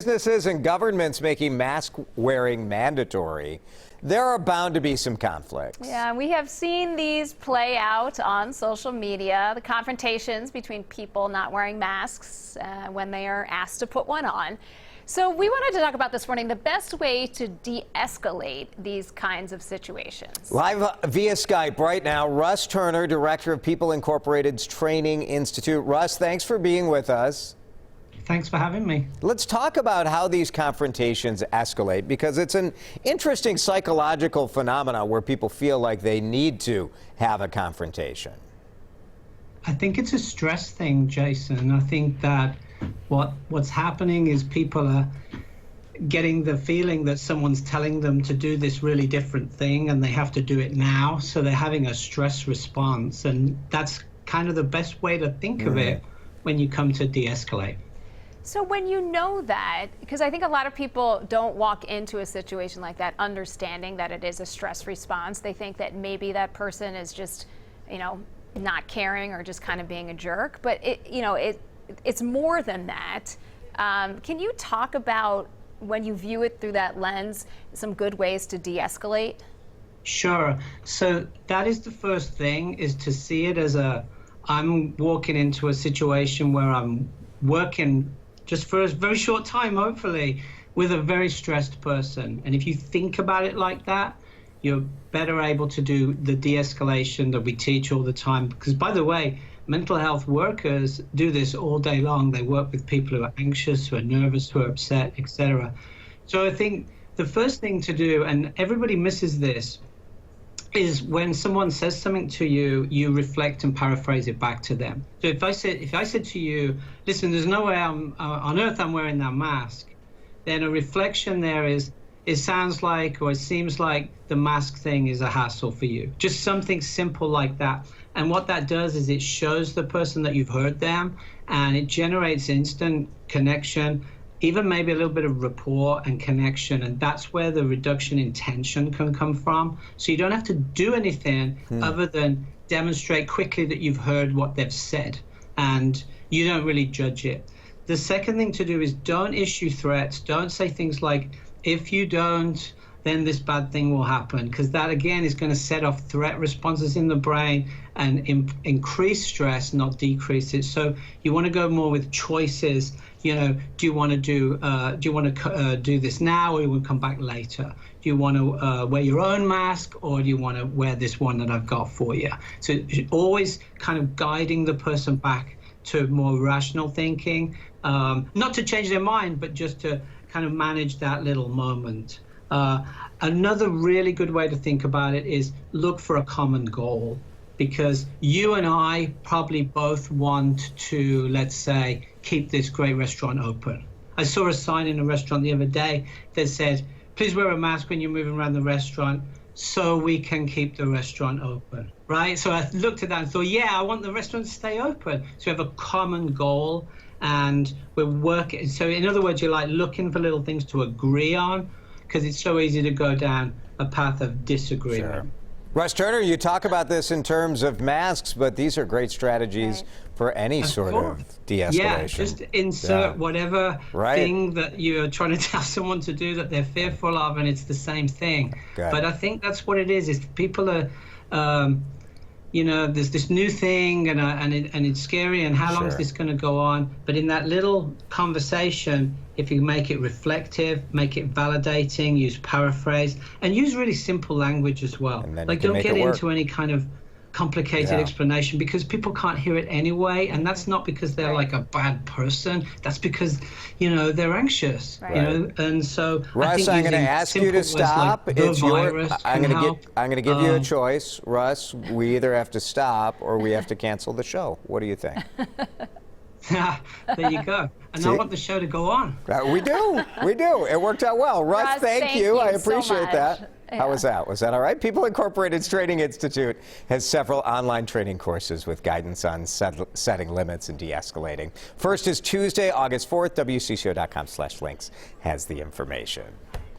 Businesses and governments making mask wearing mandatory, there are bound to be some conflicts. Yeah, we have seen these play out on social media, the confrontations between people not wearing masks when they are asked to put one on. So we wanted to talk about this morning the best way to de-escalate these kinds of situations. Live via Skype right now, Russ Turner, director of People Incorporated's Training Institute. Russ, thanks for being with us. Thanks for having me. Let's talk about how these confrontations escalate, because it's an interesting psychological phenomenon where people feel like they need to have a confrontation. I think it's a stress thing, Jason. I think that what's happening is people are getting the feeling that someone's telling them to do this really different thing and they have to do it now. So they're having a stress response. And that's kind of the best way to think of it when you come to de-escalate. So when you know that, because I think a lot of people don't walk into a situation like that understanding that it is a stress response. They think that maybe that person is just, not caring or just kind of being a jerk. But it's more than that. Can you talk about, when you view it through that lens, some good ways to de-escalate? Sure. So that is the first thing, is to see it as I'm walking into a situation where I'm working just for a very short time, hopefully, with a very stressed person. And if you think about it like that, you're better able to do the de-escalation that we teach all the time. Because, by the way, mental health workers do this all day long. They work with people who are anxious, who are nervous, who are upset, etc. So I think the first thing to do, and everybody misses this, is when someone says something to you, you reflect and paraphrase it back to them. So if I said to you, listen, there's no way on earth I'm wearing that mask, then a reflection there is, it sounds like, or it seems like the mask thing is a hassle for you. Just something simple like that. And what that does is it shows the person that you've heard them, and it generates instant connection, even maybe a little bit of rapport and connection, and that's where the reduction in tension can come from. So you don't have to do anything other than demonstrate quickly that you've heard what they've said, and you don't really judge it. The second thing to do is don't issue threats. Don't say things like, if you don't, then this bad thing will happen, because that again is going to set off threat responses in the brain and increase stress, not decrease it. So you want to go more with choices. Do you want to do this now, or you want to come back later? Do you want to wear your own mask, or do you want to wear this one that I've got for you? So always kind of guiding the person back to more rational thinking, not to change their mind, but just to kind of manage that little moment. Another really good way to think about it is look for a common goal, because you and I probably both want to, let's say, keep this great restaurant open. I saw a sign in a restaurant the other day that said, please wear a mask when you're moving around the restaurant so we can keep the restaurant open, right? So I looked at that and thought, yeah, I want the restaurant to stay open. So we have a common goal, and we're working. So in other words, you're like looking for little things to agree on, because it's so easy to go down a path of disagreement. Sure. Russ Turner, you talk about this in terms of masks, but these are great strategies for any sort of de-escalation. Yeah, just insert whatever thing that you're trying to tell someone to do that they're fearful of, and it's the same thing. But I think that's what it is people are, there's this new thing, and it's scary, and how long is this going to go on? But in that little conversation, if you make it reflective, make it validating, use paraphrase, and use really simple language as well. Like, don't get into any kind of complicated explanation, because people can't hear it anyway, and that's not because they're like a bad person. That's because they're anxious. And so Russ, I'm going to ask you to stop. Like it's your. I'm going to give you a choice, Russ. We either have to stop or we have to cancel the show. What do you think? There you go. And I want the show to go on. We do. It worked out well. Russ, thank you. I appreciate so that. How was that? Was that all right? People Incorporated's Training Institute has several online training courses with guidance on setting limits and de-escalating. First is Tuesday, August 4th. WCCO.com/links has the information.